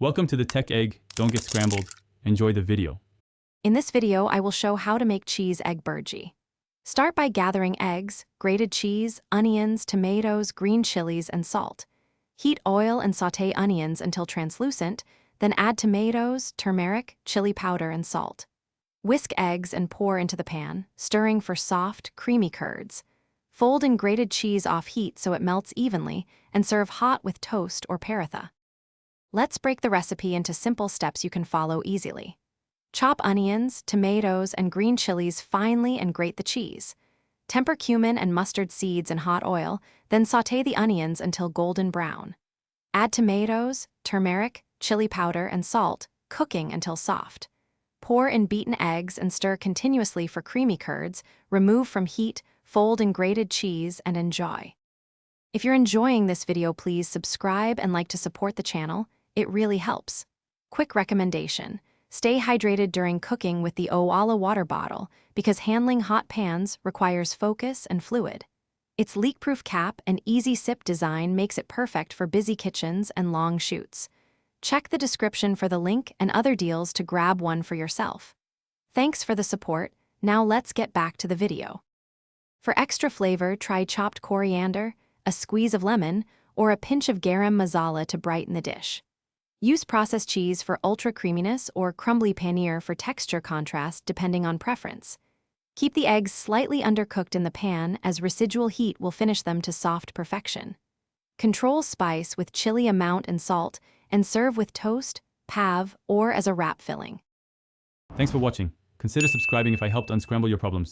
Welcome to the Tech Egg. Don't get scrambled. Enjoy the video. In this video, I will show how to make cheese egg bhurji. Start by gathering eggs, grated cheese, onions, tomatoes, green chilies, and salt. Heat oil and sauté onions until translucent, then add tomatoes, turmeric, chili powder, and salt. Whisk eggs and pour into the pan, stirring for soft, creamy curds. Fold in grated cheese off heat so it melts evenly, and serve hot with toast or paratha. Let's break the recipe into simple steps you can follow easily. Chop onions, tomatoes, and green chilies finely and grate the cheese. Temper cumin and mustard seeds in hot oil, then sauté the onions until golden brown. Add tomatoes, turmeric, chili powder, and salt, cooking until soft. Pour in beaten eggs and stir continuously for creamy curds, remove from heat, fold in grated cheese, and enjoy. If you're enjoying this video, please subscribe and like to support the channel. It really helps. Quick recommendation: stay hydrated during cooking with the Owala water bottle because handling hot pans requires focus and fluid. Its leak-proof cap and easy sip design makes it perfect for busy kitchens and long shoots. Check the description for the link and other deals to grab one for yourself. Thanks for the support. Now let's get back to the video. For extra flavor, try chopped coriander, a squeeze of lemon, or a pinch of garam masala to brighten the dish. Use processed cheese for ultra creaminess or crumbly paneer for texture contrast depending on preference. Keep the eggs slightly undercooked in the pan as residual heat will finish them to soft perfection. Control spice with chili amount and salt and serve with toast, pav, or as a wrap filling. Thanks for watching. Consider subscribing if I helped unscramble your problems.